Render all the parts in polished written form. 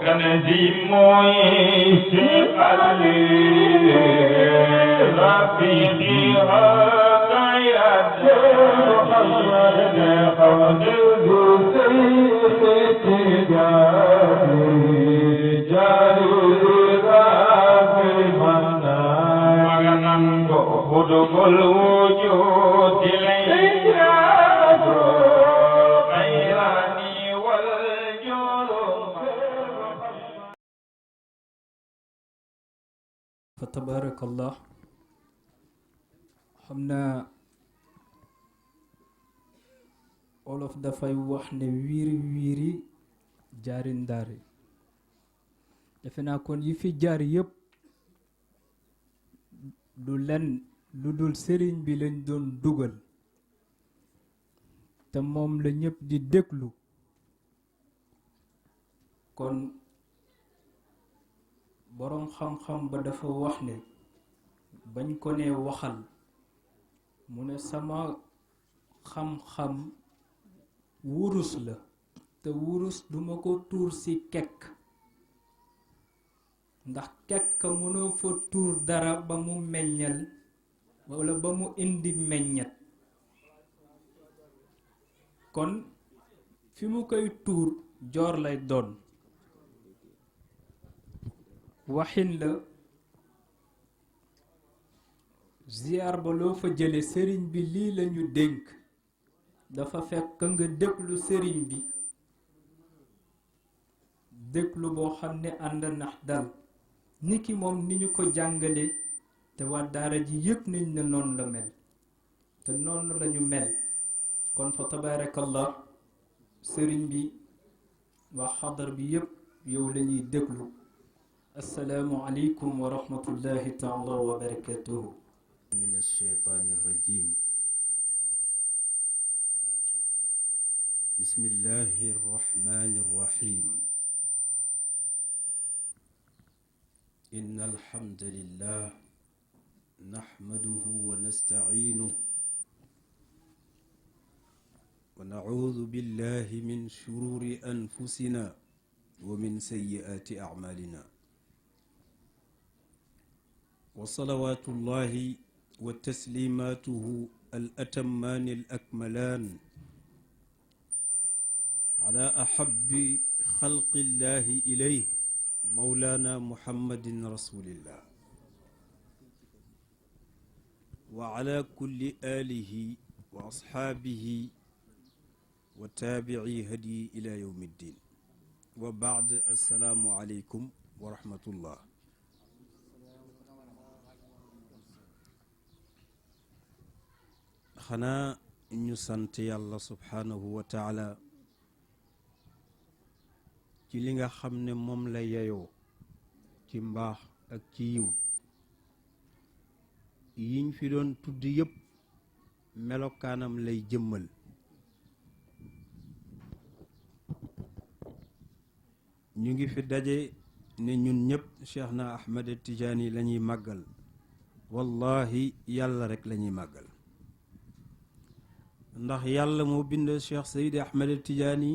كنزي مويس علي رفيقي هذا يا محمد قد الجسيد جاري رافي منا مغنم خدق الوجود ليا fa tabarakallah xam naa olof dafay wax ne wiiri wiiri jaari ndaari defe naa kon yi fi jaar yépp du len lu dul sëriñ bi lañ doon dugal te moom la ñépp di déglu kon boroom xam-xam ba dafa wax ne bañ ko ne waxal mu ne sama xam-xam wurus la te wurus duma ko tuur ci kekk ndax kekk mënoo fa tuur dara ba mu meññal walla ba mu indi meññet kon fi mu koy tuur joor lay doon waxin la ziyaar ba loo fa jële sëriñ bi lii lañu dénk dafa fekk nga déglu sëriñ bi déglu boo xam ne ànd nax dal niki moom ni ñu ko jàngale te waa daara ji yépp nañ ne noonu la mel te noonu lañu mel kon fa tabaarakallah sëriñ bi waa xadar bi yépp yow lañuy déglu السلام عليكم ورحمة الله تعالى وبركاته من الشيطان الرجيم بسم الله الرحمن الرحيم إن الحمد لله نحمده ونستعينه ونعوذ بالله من شرور أنفسنا ومن سيئات أعمالنا وصلوات الله وتسليماته الأتمان الأكملان على أحب خلق الله إليه مولانا محمد رسول الله وعلى كل آله وأصحابه وتابعي هدي إلى يوم الدين وبعد السلام عليكم ورحمة الله xanaa ñu sant yàlla subhaanahu wa taala ci li nga xam ne moom la yeyoo ci mbaax ak ci yiw yiñ fi doon tudd yépp melokaanam lay jëmmal ñu ngi fi daje ne ñun ñépp Cheikh na Ahmed Tidiane lañuy màggal wallahi yàlla rekk lañuy màggal ndax yàlla moo bind Cheikh Seydi Ahmed Tidiane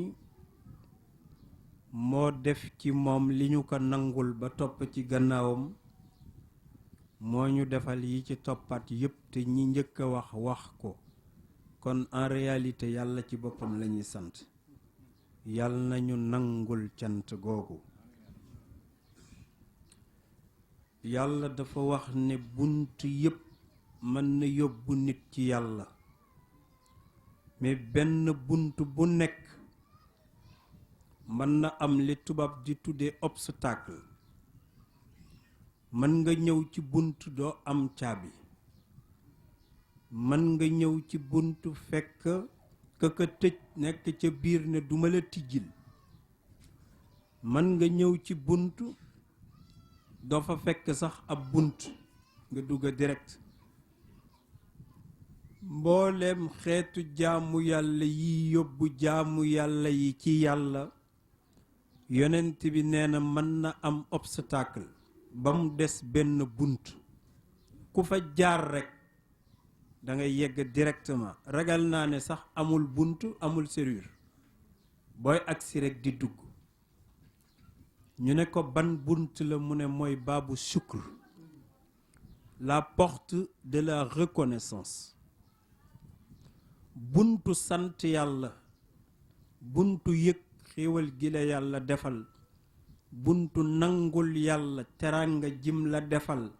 moo def ci moom li ñu ko nangul ba topp ci gannaawam moo ñu defal yi ci toppaat yépp te ñi njëkk a wax ko kon en réalité yàlla ci boppam lañuy sant yàlla nañu nangul cant googu yàlla dafa wax ne bunt yépp mën na yóbbu nit ci yàlla mais benn bunt bu nekk mën na am li tubaab di tuddee obstacle mën nga ñëw ci bunt doo am caabi mën nga ñëw ci bunt fekk ka tëj nekk ca biir ne duma la tijjil mën nga ñëw ci bunt doo fa fekk sax ab bunt nga dugga direct mboolem xeetu jaamu yàlla yi yóbbu jaamu yàlla yi ci yàlla yonent bi nee na mën na am obstacle ba mu des benn bunt ku fa jaar rekk da ngay yegg directement ragal naa ne sax amul bunt amul serrure booy agsi rekk di dugg ñu ne ko ban bunt la mu ne mooy baabu shukr, la porte de la reconnaissance. buntu sant yàlla, buntu yëg xéewal gi la yàlla defal, buntu nangul yàlla teranga jim la defal,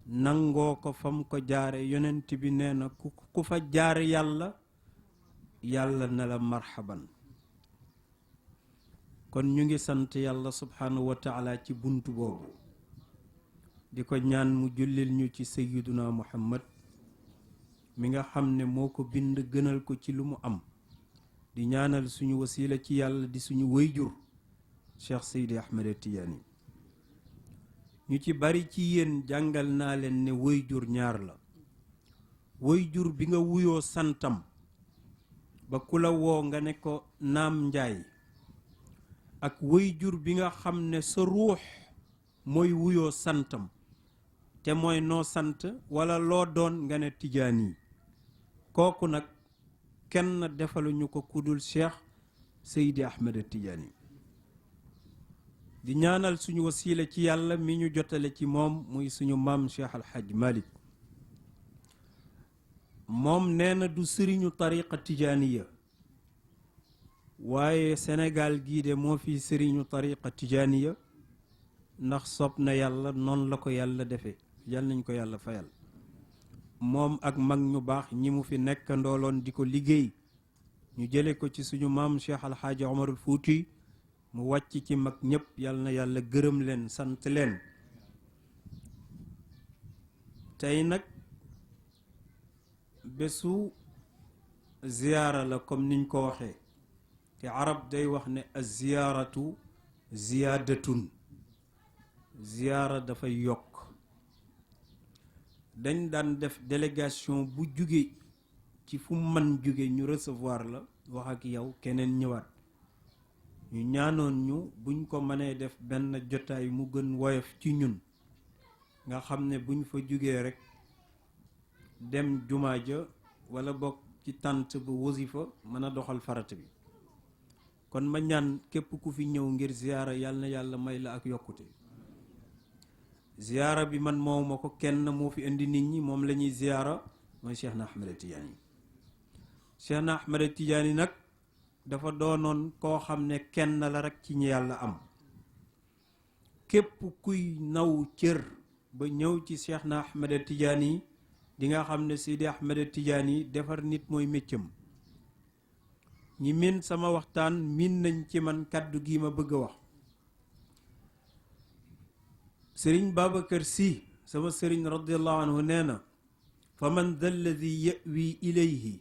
nangoo ko fam ko jaare. yonent bi nee na ku fa jaar yàlla, yàlla na la marhaban. kon ñu ngi sant yàlla subhanahu wa taala ci buntu boobu, di ko ñaan mu jullil ñu ci sayyiduna muhammad mi nga xam ne moo ko bind gënal ko ci lu mu am. di ñaanal suñu wasila ci yàlla di suñu wayjur Cheikh Seydi Ahmed Tidiane. ñu ci bari ci yéen jàngal naa leen ne wayjur ñaar la. wayjur bi nga wuyoo santam ba ku la woo nga ne ko naam njaay, ak wayjur bi nga xam ne sa ruux mooy wuyoo santam te mooy noo sant wala loo doon nga ne tijaan yi. kooku nag kenn defaluñu ko kudul Cheikh Seydi Ahmed Tidiane. di ñaanal suñu wasiila ci yàlla mi ñu jotale ci moom muy suñu maam Cheikh Al Hadj Malick. moom nee na du sëriñu tariqa tijaaniya, waaye Sénégal gii de moo fi sëriñu tariqa tijaaniya, ndax sopp na yàlla noonu la ko yàlla defee. yal nañ ko yàlla fayal. moom ak mag ñu baax ñi mu fi nekk ndooloon di ko liggéey, ñu jële ko ci suñu maam Cheikh Al Hadj Omarul Fuuti mu wàcc ci mag ñëpp. yal na yàlla gërëm leen sant leen. tey nag bésu ziyaara la comme niñ ko waxee, te arab day wax ne az-ziyaaratu ziyaadatun. ziyaara dafay yokk. dañ daan def délégation bu jóge ci fu man jóge ñu recevoir la, wax ak yow, keneen ñëwaat. ñu ñaanoon ñu buñ ko mënee def benn jotaay mu gën woyof ci ñun, nga xam ne buñ fa jógee rek dem jumaa ja wala bokk ci tànt ba wasifa mën a doxal farata bi. kon ma ñaan képp ku fi ñëw ngir ziyaara yàlla na yàlla may la ak yokkute. ziyaara bi man mooma ko, kenn moo fi indi nit ñi, moom la ñuy ziyaara, mooy Cheikh na Ahmed Tidiane. Cheikh na Ahmed Tidiane nag dafa doonoon koo xam ne kenn la rek ci ñi yàlla am. képp kuy naw cër ba ñëw ci Cheikh na Ahmed Tidiane di nga xam ne Seydi Ahmed Tidiane defar nit mooy méccam. ñi min sama waxtaan min nañ ci man kàddu gi ma bëgg a wax. sëriñ Babacar Sy sama sëriñ radiallahu anhu nee na fa man dha alladi yawi ilayhi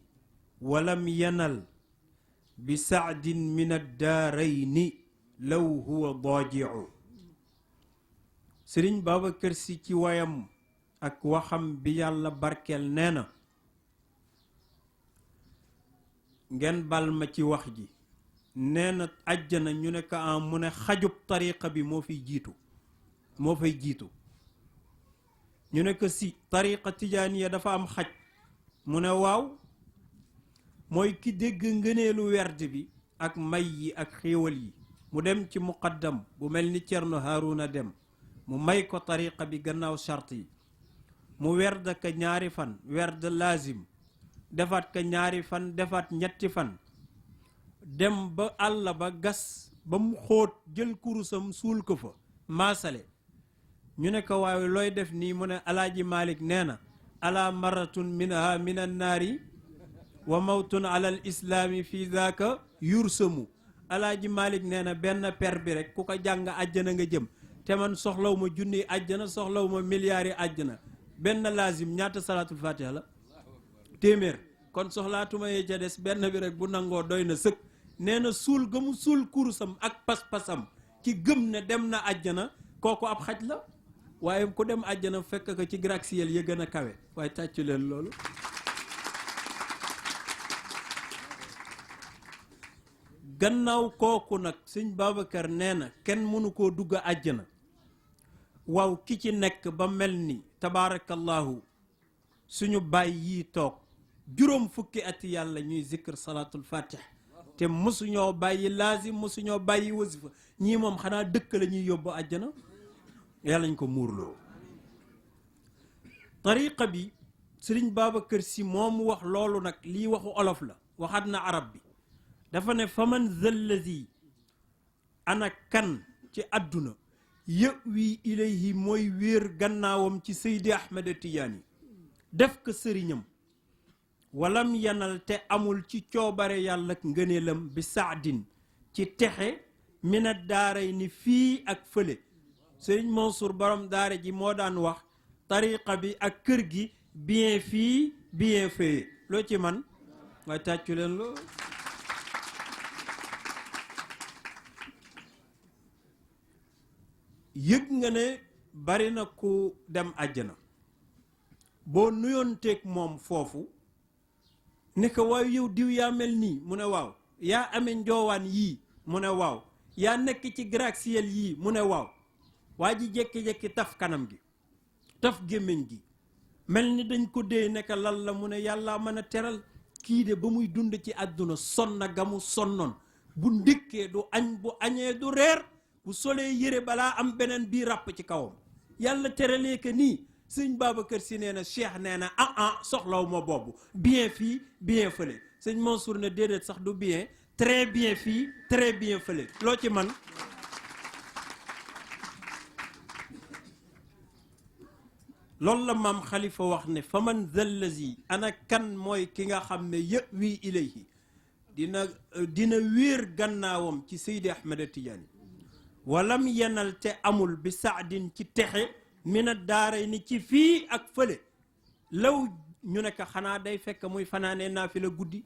walam yanal bi saadin min addaarayni law huwa daajiu. sëriñ Babacar Sy ci wayam ak waxam bi yàlla barkeel nee na, ngeen bal ma ci wax ji, nee na àjjana ñu ne ko am mu ne xajub tariqa bi moo fay jiitu. ñu ne ko si tariqa tijaaniya dafa am xaj, mu ne waaw, mooy ki dégg ngëneelu werd bi ak may yi ak xéewal yi, mu dem ci muqaddam bu mel ni Cerno Haaruna dem mu may ko tariqa bi gannaaw charte yi, mu werd ka ñaari fan, werd laazim, defaat ka ñaari fan, defaat ñetti fan, dem ba àll ba gas ba mu xóot, jël kurusam suul ko fa maasale. ñu ne ko waaye looy def nii, mu ne alaaji Malik nee na ala maratun minha min annaari wa mawtun ala al islaami fi daaka yursamu. alaaji Malik nee na benn per bi rek ku ko jàng àjjana nga jëm, te man soxlaw ma junni àjjana, soxlaw ma milliards yi àjjana. benn laazim ñaata salaatul fatiha la? téeméer. kon soxlaatuma yee ca des, benn bi rek bu nangoo doy na sëkk. nee na suul ga mu suul kurusam ak pas-pasam ci gëm ne dem na àjjana, kooku ab xaj la. waaye ku dem àjjana fekk ko ci gratte-ciel ya gën a kawe. waaye tàccu leen loolu. gannaaw kooku nag sëñ Babacar nee na kenn mënu koo dugg àjjana. waaw ki ci nekk ba mel ni tabaarakallahu suñu baay yii toog juróom fukki ati yàlla ñuy zikr salaatul fatih te mosuñoo bàyyi laazim mosuñoo bàyyi wasifa ñii moom xanaa dëkk la ñuy yóbbu àjjana yàlla ñu ko muurloo tariqa bi sëriñ Babacar Si moomu wax loolu nag lii waxu olof la waxaat na arab bi dafa ne faman zallazi ana kan ci àdduna yëwi ilayhi mooy wéer gannaawam ci Seydi Ahmed Tidiane def ko sëriñam walam yanal te amul ci coobare yàlla ngëneelam bi saadin ci texe mina daaray ni fii ak fële sëriñ Mansour borom daara ji moo daan wax tariqa bi ak kër gi bien fii bien fee loo ci man waaye tàccu leen loo yëg nga ne bari na ku dem àjjana boo nuyoonteeg moom foofu ne ko waaw yow diw yaa mel nii mu ne waaw yaa amee njoowaan yii mu ne waaw yaa nekk ci gratte-ciel yii mu ne waaw waa ji jékki-jékki taf kanam gi taf gémmiñ gi mel ni dañ ko dee nekk lan la mu ne yàlla mën a teral kii de ba muy dund ci àdduna sonna gamu sonnoon bu ndékkee du añ bu añee du reer bu solee yére balaa am beneen bii ràpp ci kawam yàlla teralee que nii sëñ Babacar Si nee na Cheikh nee na soxlaw ma boobu bien fii bien fële sëñ Mansour ne déedéet sax du bien très bien fii très bien fële loo ci man loolu la maam Khalifa wax ne fa man zallazi ana kan mooy ki nga xam ne yëwi ilayhi dina wéer gannaawam ci Seydi Ahmed Tidiane walam yenal te amul bi saadin ci texe mina daaray ni ci fii ak fële law ñu ne ko xanaa day fekk muy fanaanee naafila guddi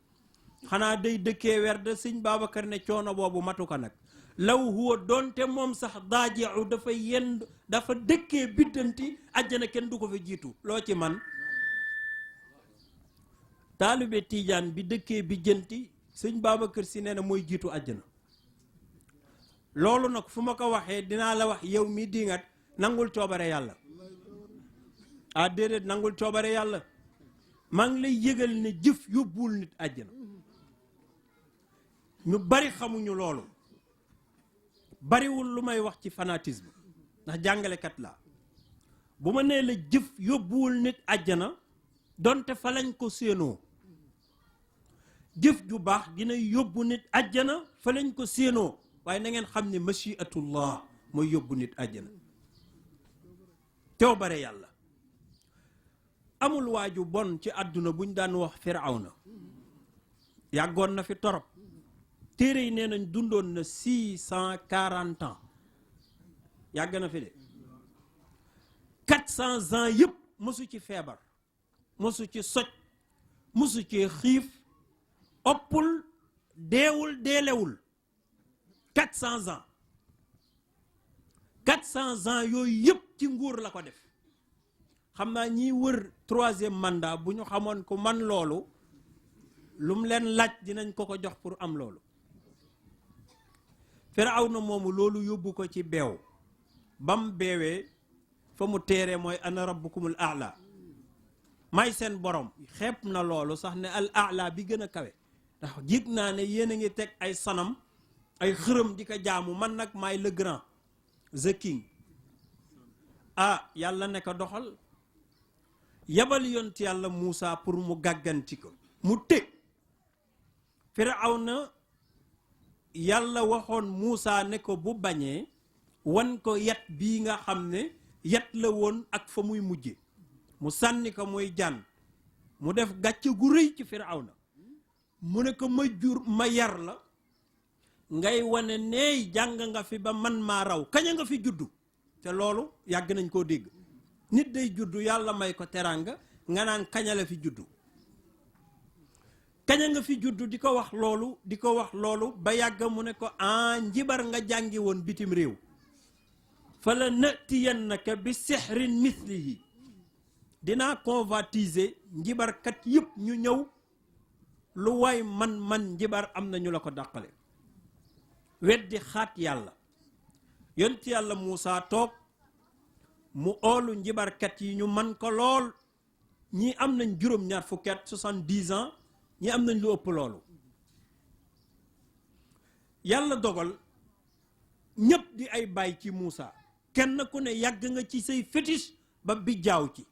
xanaa day dëkkee werd sëñ Babacar ne coono boobu matu ko nag law huwa doonte moom sax daajeexu dafa yend dafa dëkkee biddanti àjjana kenn du ko fa jiitu loo ci man taalibe Tiijaan bi dëkkee bi jënti sëñ Babacar Si nee na mooy jiitu àjjana loolu nag fu ma ko waxee dinaa la wax yow mi dingat nangul coobare yàlla déedéet nangul coobare yàlla maa ngi lay yëgal ne jëf yóbbuwul nit àjjana ñu bari xamuñu loolu bariwul lu may wax ci fanatisme ndax jàngalekat laa bu ma nee la jëf yóbbuwul nit àjjana donte fa lañ ko séenoo jëf ju baax dina yóbbu nit àjjana fa lañ ko séenoo waaye na ngeen xam ne machiatullah mooy yóbbu nit àjjana coobare yàlla amul waaju bon ci àdduna buñ daan wax firawna yàggoon na fi torop téere yi nee nañ dundoon na 640 ans yàgg na fi de 400 ans yëpp mosu ci feebar mosu ci soj mosu ci xiif oppul deewul deelewul 400 ans 400 ans yooyu yëpp ci nguur la ko def xam naa ñiy wër 3e mandat bu ñu xamoon ko man loolu lu mu leen laaj dinañ ko ko jox pour am loolu Firawna moomu loolu yóbbu ko ci beew bam beewee fa mu teeree mooy ana rabbukumul aala may seen borom xeeb na loolu sax ne al aala bi gën a kawe ndax jig naa ne yéen a ngi teg ay sanam ay xërëm di ko jaamu man nag maay le grand the king yàlla ne ko doxal yabal yont yàlla Muusa pour mu gàgganti ko mu tëg Firawna yàlla waxoon Muusa ne ko bu bañee wan ko yat bii nga xam ne yat la woon ak fa muy mujje mu sànni ko muy jàn mu def gàcce gu rëy ci Firawna mu ne ko ma jur ma yar la ngay wane neey jàng nga fi ba man maa raw kañ nga fi juddu te loolu yàgg nañ koo dégg nit day juddu yàlla may ko teraanga nga naan kaña la fi juddu kaña nga fi juddu di ko wax loolu ba yàgg mu ne ko njibar nga jàngi woon bitim réew fa la natiyannaka bi sihrin mislihi dinaa convoitiser njibarkat yëpp ñu ñëw lu waay man njibar am na ñu la ko dàqale weddi xaat yàlla yonent yàlla Muusa toog mu oolu njibarkat yi ñu man ko lool ñii am nañ juróom-ñaar fukki at 70 ans ñii am nañ lu ëpp loolu yàlla dogal ñépp di ay baay ci Moussa kenn ku ne yàgg nga ci say fétiche ba bi jaaw ci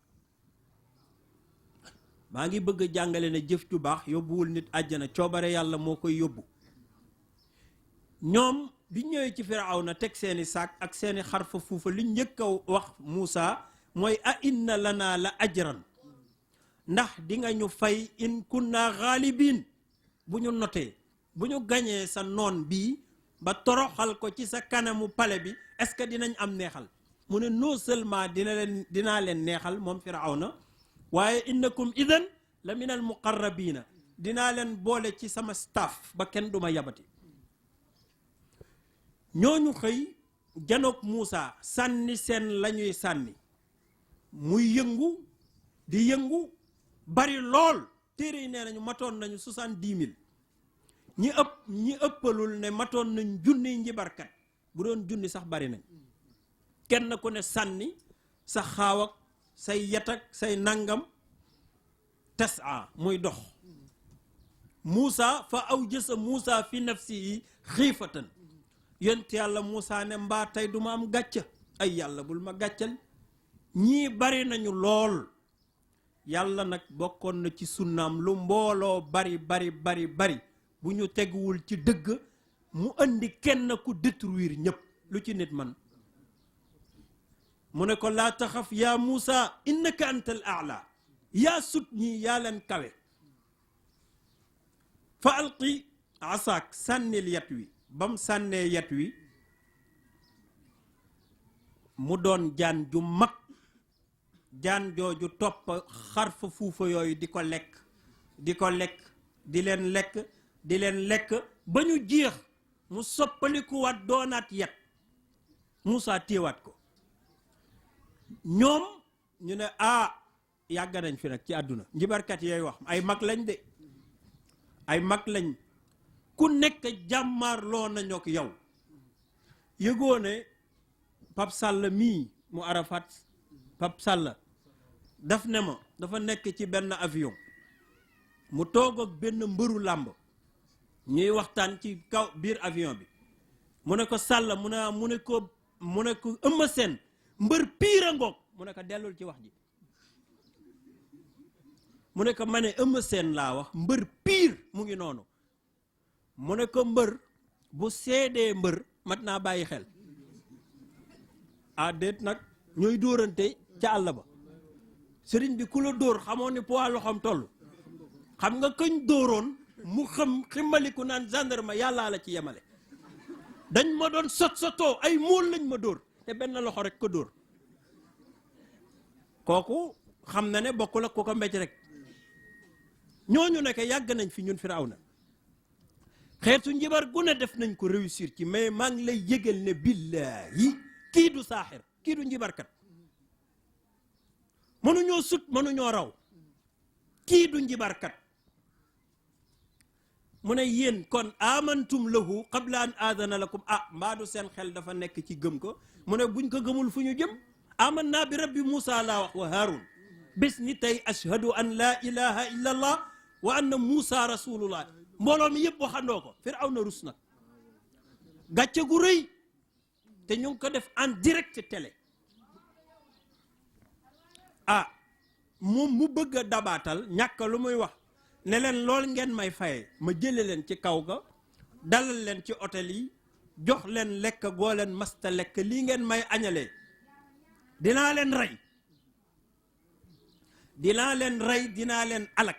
maa ngi bëgg a jàngale ne jëf ju baax yóbbuwul nit àjjana coobare yàlla moo koy yóbbu ñoom bi ñëwee ci Firawna teg seeni saak ak seeni xarfa fuufa li njëkk a wax Moussa mooy a inna lana la ajran ndax di nga ñu fay in kunna xaalibin bu ñu notee bu ñu gañee sa noon bii ba toroxal ko ci sa kanamu pale bi est-ce que dinañ am neexal mu ne non seulement dinaa leen neexal moom Firawna waaye innakum idan la min al muqarrabina dinaa leen boole ci sama staff ba kenn duma yabati ñooñu xëy janoog Moussa sànni seen lañuy sànni muy yëngu di yëngu bari lool téere yi nee nañu matoon nañu 70 000 ñi ëppalul ne matoon nañ junniy njibarkat bu doon junni sax bari nañ kenn ku ne sànni sa xaaw ak say yatak say nangam tasa muy dox Moussa fa awjasa Moussa fi nafsihi xiifatan yonent yàlla Moussa ne mbaa tey duma am gàcca ay yàlla bul ma gàccal ñii bari nañu lool yàlla nag bokkoon na ci sunnaam lu mbooloo bari bu ñu teguwul ci dëgg mu andi kenn ku détruire ñépp lu ci nit man mu ne ko laa taxaf yaa Moussa innaka antal aala yaa sut ñii yaa leen kawe fa alqi asaak sànnil yat wi ba mu sànnee yat wi mu doon jaan ju mag jaan jooju topp xarfa fuufa yooyu di ko lekk di leen lekk ba ñu jeex mu soppalikuwaat doonaat yat Moussa téewaat ko ñoom ñu ne yàgg nañ fi nag ci àdduna njibarkat yooyu wax ay mag lañ de ay mag lañ ku nekk jàmmaarloo nañu ak yow yëgoo ne Pape Sall mii mu Arafat Pape Sall daf ne ma dafa nekk ci benn avion mu toog ak benn mbëru làmb ñuy waxtaan ci kaw biir avion bi mu ne ko Sall mu ne ko Eumeu Sène mbër piir a ngoog mu ne ko dellul ci wax ji mu ne ko ma ne Eumeu Sène laa wax mbër piir mu ngi noonu mu ne ko mbër bu seedee mbër mat naa bàyyi xel déet nag ñooy dóorante ca àll ba sëriñ bi ku la dóor xamoo ni poids loxoom toll xam nga kañ dóoroon mu ximmaliku naan gendarme yàllaa la ci yemale dañ ma doon sotoo ay móol lañ ma dóor te benn loxo rek ko dóor kooku xam na ne bokkul ak ku ko mbéj rek ñooñu nekk yàgg nañ fi ñun Firawna xeetu njibar gu ne def nañ ko réussir ci mais maa ngi lay yëgal ne billaahi kii du saaxir kii du njibarkat mënuñoo sut mënuñoo raw kii du njibarkat mu ne yéen kon amantum lahu qabla an aadana lakum mbaadu seen xel dafa nekk ci gëm ko mu ne buñ ko gëmul fu ñu jëm aman naa bi rabbi Moussa laa wax wa Haarun bés ni tey ashhadu an laa ilaha illa allah wa anna Moussa rasulullah mbooloo mi yëpp waxandoo ko Firawna rus nag gàcce gu rëy te ñu ngi ko def en direct télé moom mu bëgg a dabaatal ñàkk lu muy wax ne leen lool ngeen may faye ma jële leen ci kaw ga dalal leen ci hôtel yi jox leen lekk goo leen masta lekk lii ngeen may añalee dinaa leen rey dinaa leen alak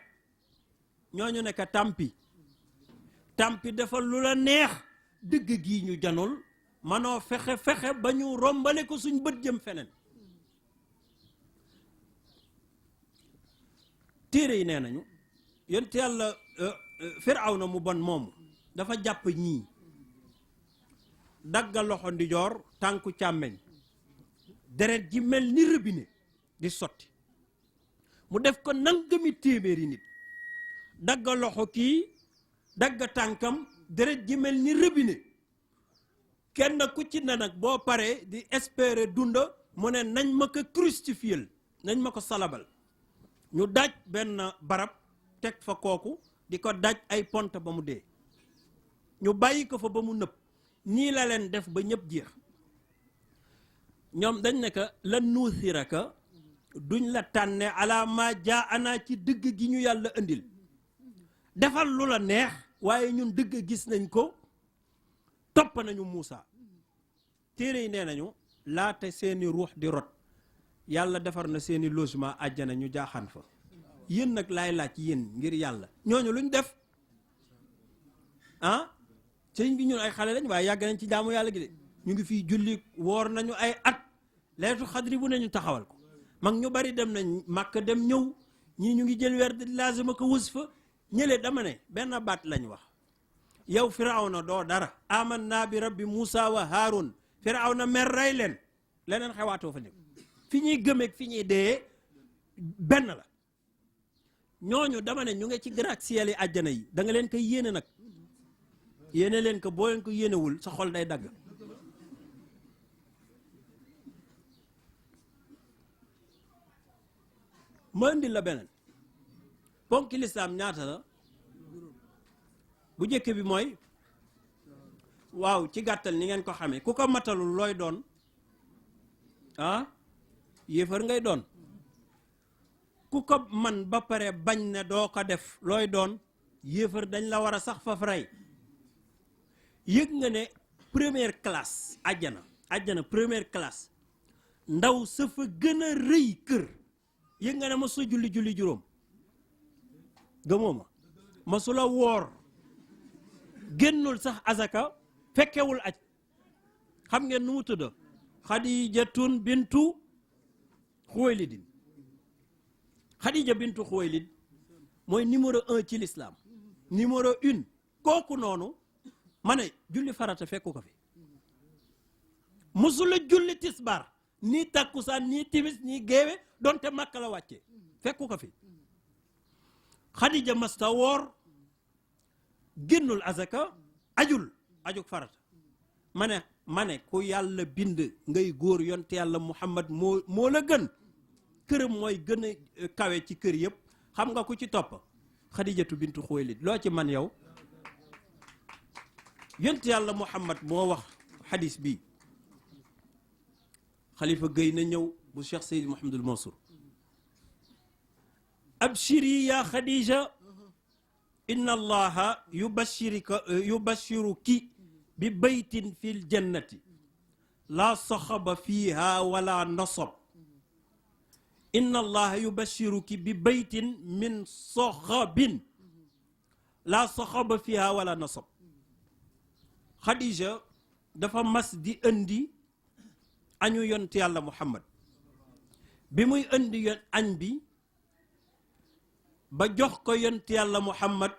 ñooñu nekk tampi dafa lu la neex dëgg gii ñu janul manoo fexe ba ñu rombale ko suñ bët jëm feneen téere yi nee nañu yonent yàlla Firawna mu bon moomu dafa jàpp ñii dagga loxo ndijoor tànku càmmeñ deret ji mel ni robinet di sotti mu def ko nangami téeméeri nit dagga loxo kii dagga tànkam deret ji mel ni robinet kenn ku ci ne nag boo paree di espérer dunda mu ne nañ ma ko crucifier nañ ma ko salabal ñu daaj benn barab teg fa kooku di ko daaj ay pont ba mu dee ñu bàyyi ko fa ba mu nëpp nii la leen def ba ñëpp jeex ñoom dañ ne ka la nuusiraka duñ la tànne ala ma jaa ana ci dëgg gi ñu yàlla indil defal lu la neex waaye ñun dëgg gis nañ ko topp nañu Muusa téere yi nee nañu laata seeni ruux di rot yàlla defar na seeni logement àjjana ñu jaaxaan fa yéen nag laay laaj yéen ngir yàlla ñooñu luñ def ah sëñ bi ñun ay xale lañ waaye yàgg nañ ci jaamu yàlla gi de ñu ngi fii julli woor nañu ay at leetu xadri bu ne ñu taxawal ko mag ñu bari dem nañ màkk dem ñëw ñii ñu ngi jël weer di lazima ko wës fa ñële dama ne benn baat lañ wax yow firawna doo dara amanna bi rabbi Musa wa Haarun firawna mer rey leen leneen xewaatoo fa nekk fi ñuy gëmeeg fi ñuy dee benn la ñooñu dama ne ñu ngi ci gratte-ciel yi àjjana yi da nga leen koy yéene nag yéene leen ko boo leen ko yéenewul sa xol day dagg ma indi la beneen ponki lislaam ñaata la bu njëkk bi mooy waaw ci gàttal ni ngeen ko xamee ku ko matalul looy doon ah yéefar ngay doon ku ko man ba pare bañ ne doo ko def looy doon yéefar dañ la war a sax faf rey yëg nga ne première classe àjjana première classe ndaw sa fa gën a rëy kër yëg nga ne ma su julli juróom gëmoo ma su la woor génnul sax azaka fekkewul aj xam ngeen nu mu tudd Xadijatun bintu Xuwaylidin Xadija bintu Xuwaylid mooy numéro 1 ci l'islam numéro 1 kooku noonu ma ne julli farata fekku ko fi musula julli tisbar nii takkusaan nii timis nii géewe donte Makka la wàcce fekku ko fi Xadija masta woor génnul azaka ajuk farata ma ne ku yàlla bind ngay góor yonte yàlla Muhammad moo la gën këram mooy gën a kawe ci kër yëpp xam nga ku ci topp Xadijatu bintu Xuwaylid loo ci man yow yonte yàlla Muhammad moo wax xadis bi xalifa Gueye na ñëw bu Cheikh Seydi Mouhamadul Mansour abshiri ya Xadija inna allaha yubashiruki bi baytin fi ljannati la saxaba fiha wala nasab inna allaha yubashiruki bi baytin min saxabin la saxaba fiha wala nasab Xadija dafa mas di indi añu yont yàlla Muhammad bi muy indi añ bi ba jox ko yont yàlla Muhammad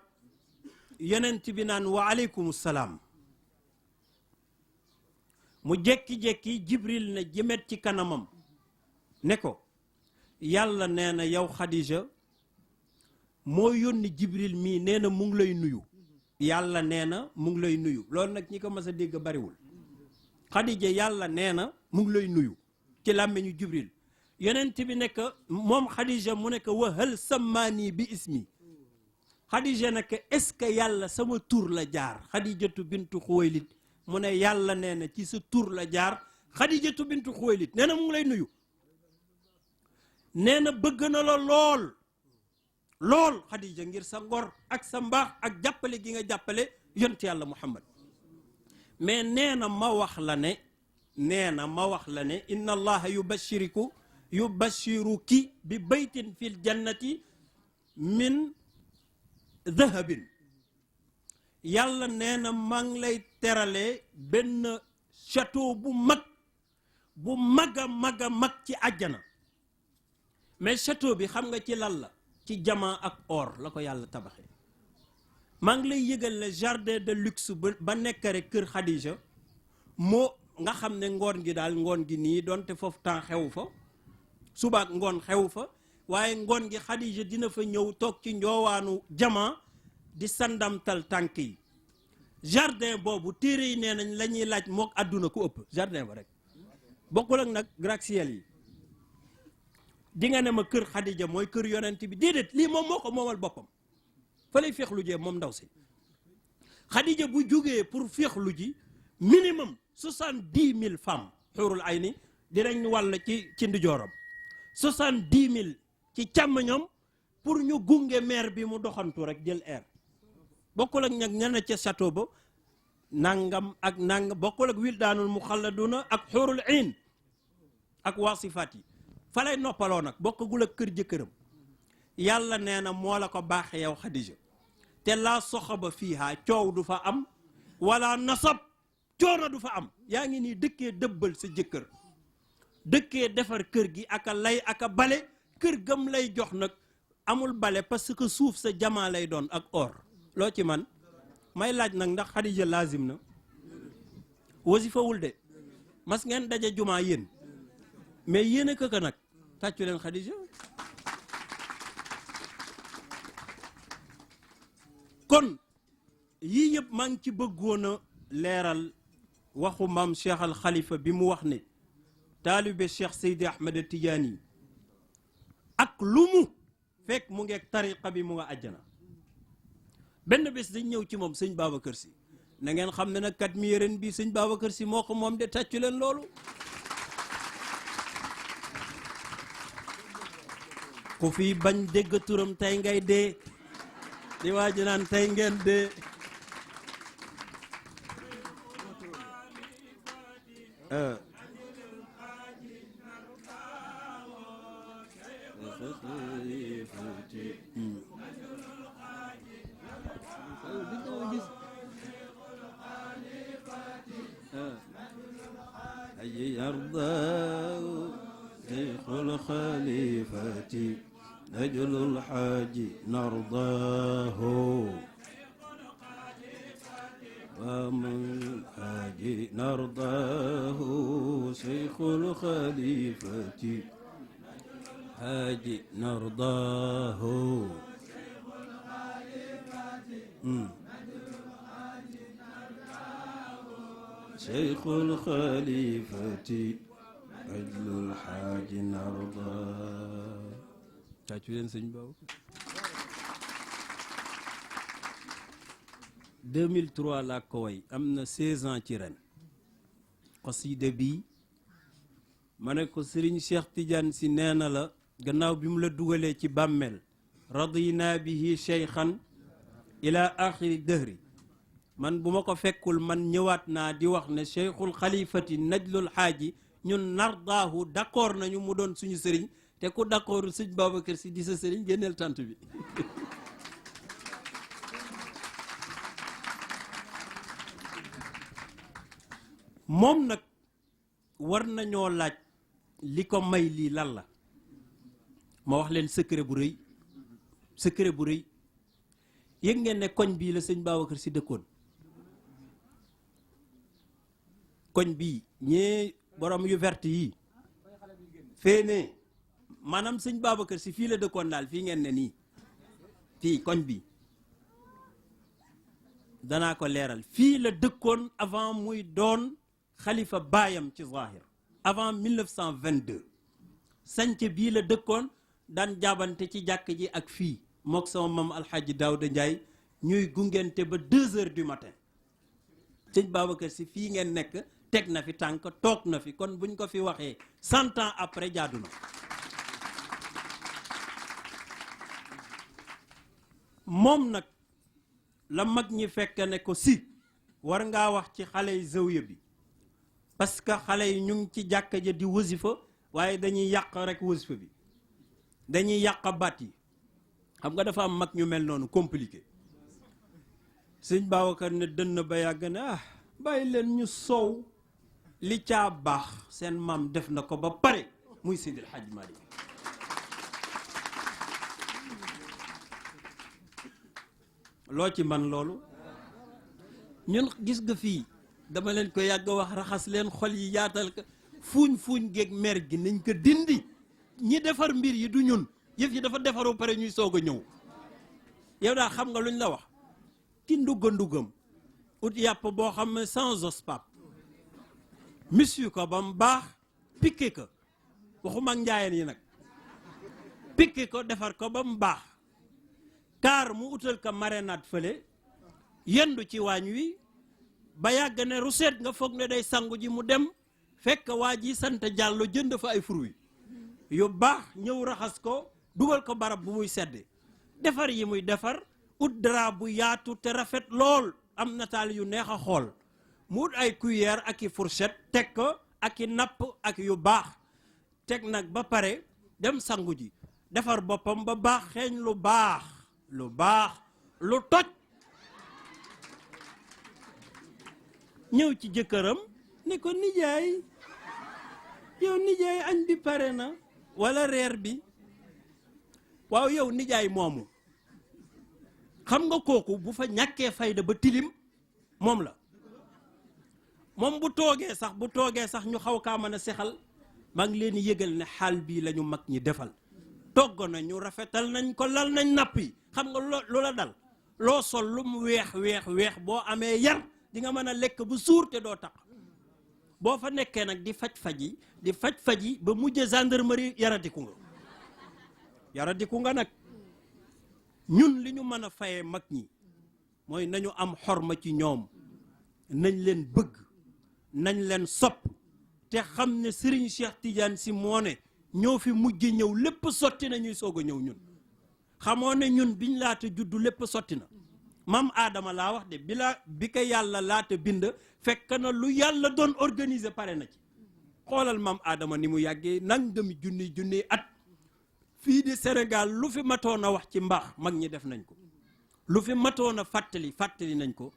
yonent bi naan wa aleykum salaam mu jekki-jekki Jibril ne jëmet ci kanamam ne ko yàlla nee na yow Xadija moo yónni Jibril mii nee na mu ngi lay nuyu yàlla nee na mu ngi lay nuyu loolu nag ñi ko mas a dégg bariwul Xadija yàlla nee na mu ngi lay nuyu ci làmmiñu Jibril yonent bi nekk moom Xadija mu nekk wa hal sammaani bi ismi Xadija nekk est-ce que yàlla sama tur la jaar Xadijatu bintu Xuwaylid mu ne yàlla nee na ci sa tur la jaar Xadijatu bintu Xuwaylid nee na mu ngi lay nuyu nee na bëgg na la lool Xadija ngir sa ngor ak sa mbaax ak jàppale gi nga jàppale yont yàlla Muhammad mais nee na ma wax la ne inna allaha yubashiruki bi baytin fil jannati min dahabin yàlla nee na maa ngi lay terale benn château bu mag a mag ci àjjana mais château bi xam nga ci lan la ci diamant ak or la ko yàlla tabaxee maa ngi lay yëgal ne jardin de luxe ba nekk rek kër Xadija moo nga xam ne ngoon gi nii donte foofu temps xew fa subaak ngoon xew fa waaye ngoon gi Xadija dina fa ñëw toog ci njoowaanu diamant di sandamtal tànk yi jardin boobu téere yi nee nañ la ñuy laaj mook àdduna ku ëpp jardin ba rek bokkul ak nag gratte-ciel yi di nga ne ma kër Xadija mooy kër yonent bi déedéet lii moom moo ko moomal boppam fa lay féexlu jee moom ndaw si Xadija bu jógee pour féexlu ji minimum 70,000 femmes xurul ay ni dinañ wàll ci ndijooram 70,000 ci càmmoñam pour ñu gunge maire bi mu doxantu rek jël air bokkul ak ñag ñana ca château ba nangam ak nangam bokkul ak wildaanul muxalladuna ak xurul ayn ak waasifaat yi fa lay noppaloo nag bokkagul ak kër jëkkëram yàlla nee na moo la ko baaxee yow Xadija te laa soxaba fiiha coow du fa am wala nasab coono du fa am yaa ngi nii dëkkee dëbbal sa jëkkër dëkkee defar kër gi aka lay aka bale kër gam lay jox nag amul bale parce que suuf sa jamaa lay doon ak or loo ci man may laaj nag ndax Xadija laazim na wasifawul de mas ngeen daje jumaa yéen mais yéen a këka nag tàccu leen Xadija kon yii yëpp maa ngi ci bëggoon a leeral waxu maam Cheikh al Khalifa bi mu wax ne taalibe Cheikh Seydi Ahmed Tidiane ak lu mu fekk mu ngeeg tariqa bi mu nga àjjana benn bés dañ ñëw ci moom sëñ Babacar Sy na ngeen xam ne nag kat mi yéren bi sëñ Babacar Sy moo ko moom de tàccu leen loolu ku fi bañ dégg turam tey ngay dee di waaji naan tey ngeen dee الخليفة نجل الحاج نرضاه ومن الحاج نرضاه شيخ الخليفة حاج نرضاه شيخ الخليفة نجل الحاج نرضاه tàccu leen sëñ Ba 2003 laa ko way am na 16 ans ci ren xasida bi ma ne ko Serigne Cheikh Tidiane si nee na la gannaaw bi mu la dugalee ci bàmmeel radina bihi cheykhan ila axiri dëhri man bu ma ko fekkul man ñëwaat naa di wax ne cheikhul xalifati najlul xaaji ñun nardaahu d'accord nañu mu doon suñu sëriñ te ku d'accord sëñ Babacar Sy di sa sëriñ génneel tant bi moom nag war nañoo laaj li ko may lii lan la ma wax leen secret bu rëy yëg ngeen ne koñ bii la sëñ Babacar Sy dëkkoon koñ bii ñee borom yu vert yi féene maanaam sëñ Babacar Sy fii la dëkkoon daal fii ngeen ne nii fii koñ bi danaa ko leeral fii la dëkkoon avant muy doon xalifa baayam ci zahir avant 1922 sanc bii la dëkkoon daan jaabante ci jàkk ji ak fii mook sama mam alxaaji Daawda Njaay ñuy gungente ba 2 heures du matin sëñ Babacar Sy fii ngeen nekk teg na fi tànk toog na fi kon buñ ko fi waxee 100 ans après jaadu na moom nag la mag ñi fekk ne ko si war ngaa wax ci xale yi zawiya bi parce que xale yi ñu ngi ci jàkka ja di wasifa waaye dañuy yàq rek wasifa bi dañuy yàq baat yi xam nga dafa am mag ñu mel noonu compliqué sëñ Babacar ne dënn ba yàgg ne bàyyi leen ñu soow li caa baax seen maam def na ko ba pare muy Seydil Hadji Malick loo ci man loolu ñun gis nga fii dama leen ko yàgg wax raxas leen xol yi yaatal ko fuuñ géeg mer gi nañ ko dindi ñi defar mbir yi du ñun yëf yi dafa defaru pare ñuy soog a ñëw yow daal xam nga luñ la wax ki ndugam ut yàpp boo xam ne sans os pap monsieur ko ba mu baax piqué ko waxuma ak njaayeen yi nag piqué ko defar ko ba mu baax kaar mu utal ko marinade fële yendu ci waañ wi ba yàgg ne ruseet nga foog ne day sangu ji mu dem fekk waa ji sant Jàllo jënd fa ay fruits yu baax ñëw raxas ko dugal ko barab bu muy sedde defar yi muy defar ut drap bu yaatu te rafet lool am nataal yu neex a xool mu ut ay cuillère ak i fourchette teg ko ak i napp ak yu baax teg nag ba pare dem sangu ji defar boppam ba baax xeeñ lu baax lu toj ñëw ci jëkkëram ne ko nijaay yow nijaay añ bi pare na walla reer bi waaw yow nijaay moomu xam nga kooku bu fa ñàkkee fayda ba tilim moom la moom bu toogee sax ñu xaw kaa mën a sexal maa ngi leen yëgal ne xaal bii la ñu mag ñi defal togg nañu rafetal nañ ko lal nañ napp yi xam nga lu la dal loo sol lu mu weex boo amee yar di nga mën a lekk bu suur te doo tax boo fa nekkee nag di faj faji ba mujj gendarmerie yaradiku nga nag ñun li ñu mën a fayee mag ñi mooy nañu am xorma ci ñoom nañ leen bëgg nañ leen sopp te xam ne Serigne Cheikh Tidiane Sy moo ne ñoo fi mujj ñëw lépp sotti na ñuy soog a ñëw ñun xamoo ne ñun biñ laata juddu lépp sotti na maam Adama laa wax de bi ko yàlla laata bind fekk na lu yàlla doon organiser pare na ci xoolal maam Adama ni mu yàggee nangami junni at fii di Sénégal lu fi matoon a wax ci mbaax mag ñi def nañ ko lu fi matoon a fàttali nañ ko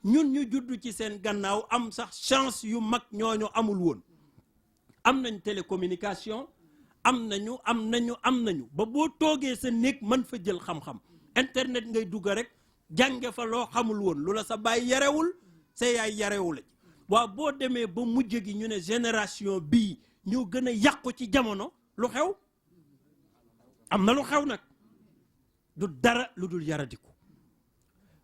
ñun ñu judd ci seen gannaaw am sax chance yu mag ñooñu amul woon am nañ télécommunication am nañu ba boo toogee sa néeg mën fa jël xam-xam internet ngay dugg rek jànge fa loo xamul woon lu la sa baay yarewul sa yaay yarewu la ci waaw boo demee ba mujj gi ñu ne génération bii ñoo gën a yàqu ci jamono lu xew am na lu xew nag du dara lu dul yaradiku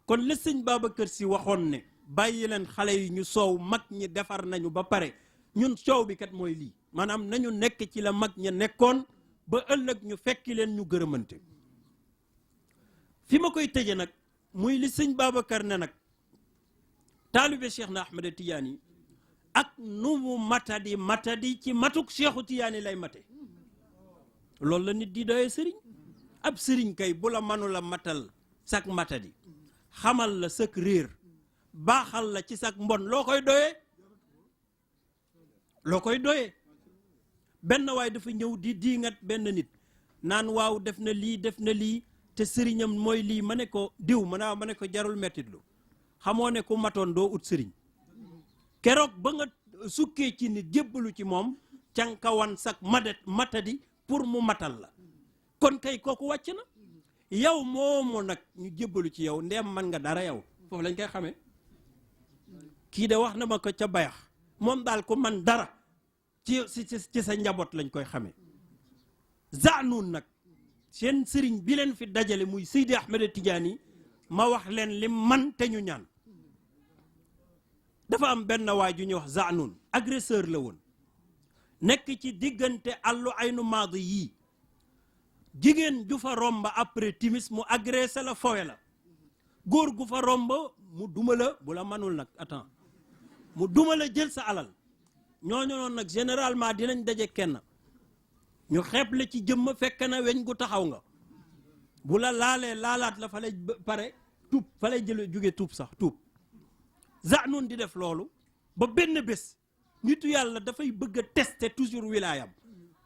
kon la sëñ Babacar Sy waxoon ne bàyyi leen xale yi ñu soow mag ñi defar nañu ba pare ñun soow bi kat mooy lii maanaam nañu nekk ci la mag ña nekkoon ba ëllëg ñu fekki leen ñu gërëmante fi ma koy tëje nag muy li sëñ Babacar ne nag taalibe Cheikh na Ahmed Tidiane ak nu mu matadi ci matuk Cheikhu Tidiane lay mate loolu la nit di doyee sëriñ ab sëriñ kay bu la manula matal sak matadi xamal la sak réer baaxal la ci sak mbon loo koy doyee benn waay dafa ñëw di diingat benn nit naan waaw def na lii te sëriñam mooy lii ma ne ko diw ma ne ko jarul mettitlu xamoo ne ku matoon doo ut sëriñ keroog ba nga sukkee ci nit jébbalu ci moom cankawan sak matadi pour mu matal la kon kay kooku wàcc na yow moomu nag ñu jébbalu ci yow ndeem man nga dara yow foofu lañ koy xamee kii de wax na ma ko ca bayax moom daal ko man dara ci sa njaboot lañ koy xamee Zaanoun nag seen sëriñ bi leen fi dajale muy Seydi Ahmed Tidiane ma wax leen li man te ñu ñaan dafa am benn waay ju ñuy wax Zaanoun agresseur la woon nekk ci diggante àllu aynu maadi yii jigéen ju fa romb après timis mu agressé la fowe la góor gu fa romb mu duma la bu la manul nag attends mu duma la jël sa alal ñooñu noonu nag généralement dinañ daje kenn ñu xeeb la ci jëmm fekk na weñ gu taxaw nga bu la laalaat la fa lay pare tuub fa lay jële jóge tuub sax tuub Zaanoun di def loolu ba benn bés nitu yàlla dafay bëgg a tester toujours wilaayam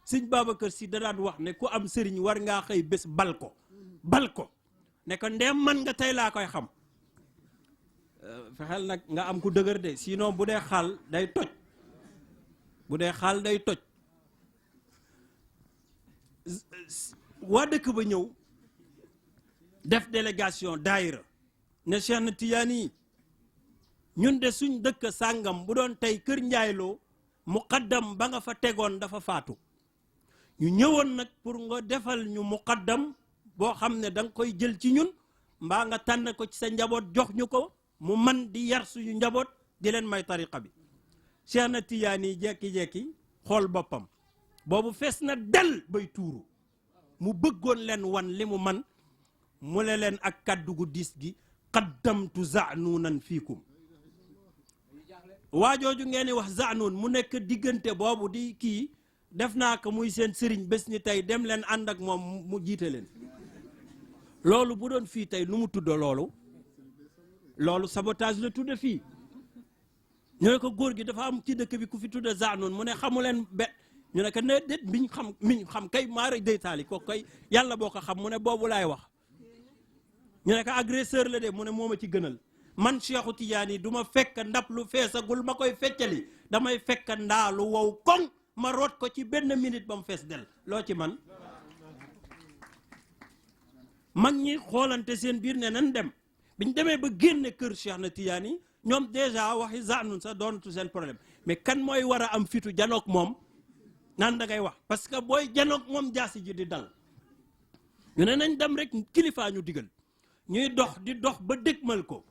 sëñ Babacar Sy da daan wax ne ku am sëriñ war ngaa xëy bés bal ko ne ko ndeem man nga tey laa koy xam fexeel nag nga am ku dëgër de sinon bu dee xaal day toj waa dëkk ba ñëw def délégation daayira ne Cheikh na Tidiane yi ñun de suñ dëkk sàngam bu doon tey kër njaayloo muqaddam ba nga fa tegoon dafa faatu ñu ñëwoon nag pour nga defal ñu muqaddam boo xam ne da nga koy jël ci ñun mbaa nga tànn ko ci sa njaboot jox ñu ko mu man di yar suñu njaboot di leen may tariqa bi Cheikh na Tidiane yi jekki-jekki xool boppam boobu fees na del bay tuuru mu bëggoon leen wan li mu man mu ne leen ak kàddu gu diis gi qaddamtu zanuunan fiikum waajooju ngeen di wax zanuun mu nekk diggante boobu di kii def naa ko muy seen sëriñ bés ni tey dem leen ànd ak moom mu jiite leen loolu bu doon fii tey nu mu tudd loolu sabotage la tudd fii ñu ne ko góor gi dafa am ci dëkk bi ku fi tudd zanuun mu ne xamu leen ñu ne ko ne déet miñ xam kay maara deytaali ko kay yàlla boo ko xam mu ne boobu laay wax ñu ne ko agresseur la de mu ne moo ma ci gënal man Cheikhu Tidiane du ma fekk ndab lu feesagul ma koy feccali damay fekk ndaa lu wow koŋ ma root ko ci benn minute ba mu fees del loo ci man mag ñi xoolante seen biir ne nan dem biñ demee ba génne kër Cheikh na Tidiane ñoom dèjà waxi zanun sax doonatu seen problème mais kan mooy war a am fitu janook moom naan da ngay wax parce que booy janook moom jaasi ji di dal ñu ne nañ dem rek kilifaa ñu digal ñuy dox di dox ba dégmal ko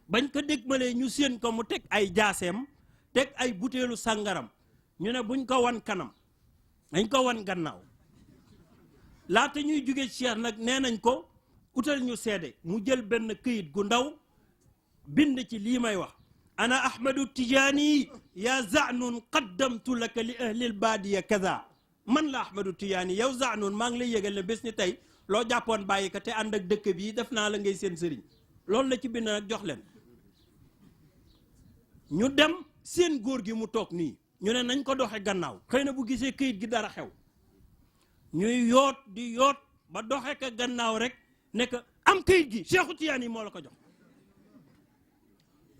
bañ ko dégmalee ñu séen ko mu teg ay jaaseem teg ay butéelu sàngaram ñu ne buñ ko wan kanam dañ ko wan gannaaw laata ñuy jóge Cheikh nag nee nañ ko utal ñu seede mu jël benn këyit gu ndaw bind ci lii may wax ana ahmadu tijaani ya zanun qaddamtu laka li ahlil baadiya kaza man la ahmadu tijaani yow zanun maa ngi lay yëgal ne bés ni tey loo jàppoon bàyyi ko te ànd ak dëkk bii def naa la ngay seen sëriñ loolu la ci bind nag jox leen ñu dem seen góor gi mu toog nii ñu ne nañ ko doxe gannaaw xëy na bu gisee këyit gi dara xew ñuy yoot di yoot ba doxe ko gannaaw rek ne ko am këyit gi Cheikhu Tidiane yi moo la ko jox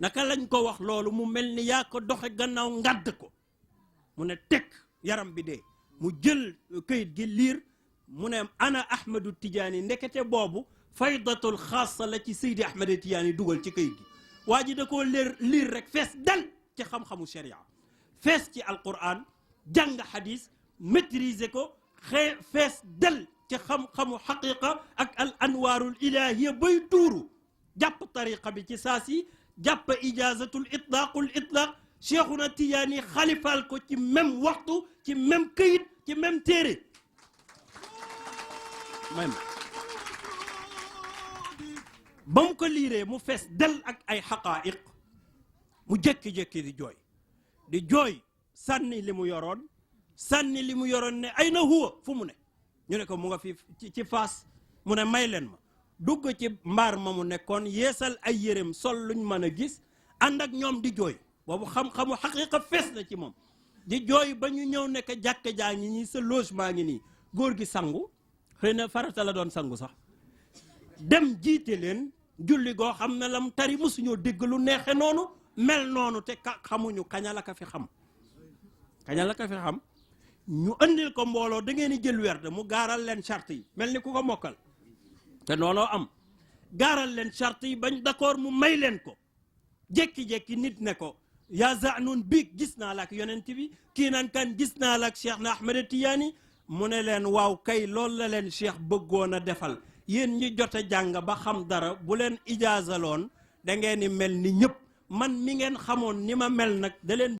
naka lañ ko wax loolu mu mel ni yaa ko doxe gannaaw ngadd ko mu ne teg yaram bi dee mu jël këyit gi liir mu ne ana ahmadu tijaani ndekete boobu faydatul xaasa la ci seydi ahmadu tijaani dugal ci këyit gi waa ji da koo liir rek fees dal ci xam-xamu sharia fees ci alquran jàng xadis maîtriser ko fees dal ci xam-xamu xaqiqa ak al anwaarul ilahiya bay tuuru jàpp tariqa bi ci saasi jàpp ijazatul itlaaqul itlaaq cheikhuna tijaani xalifaal ko ci même waxtu ci même këyit ci même téere même ba mu ko liiree mu fees del ak ay xaqaa'iq mu jékki-jékki di jooy sànni li mu yoroon ne ay na huwa fu mu ne ñu ne ko mu nga fi ci faas mu ne may leen ma dugg ci mbaar ma mu nekkoon yeesal ay yéreem sol luñ mën a gis ànd ak ñoom di jooy boobu xam-xamu xaqiiqa fees na ci moom di jooy ba ñu ñëw nekk jàkka jaa ngi nii sa logement ngi nii góor gi sangu xëy na farata la doon sangu sax dem jiite leen julli goo xam ne lam tari mosuñoo dégg lu neexe noonu mel noonu te xamuñu kaña la ka fi xam ñu andil ko mbooloo da ngeen di jël werd mu gaaral leen charte yi mel ni ku ko mokkal te nooloo am gaaral leen charte yi bañ d'accord mu may leen ko jékki-jékki nit ne ko yaa zanun biig gis naa la ak yonent bi kii naan kan gis naa la ak Cheikh na Ahmed Tidiane mu ne leen waaw kay loolu la leen Cheikh bëggoon a defal yéen ñi jot a jàng ba xam dara bu leen ijaazaloon da ngeen di mel ni ñëpp man mi ngeen xamoon ni ma mel nag da leen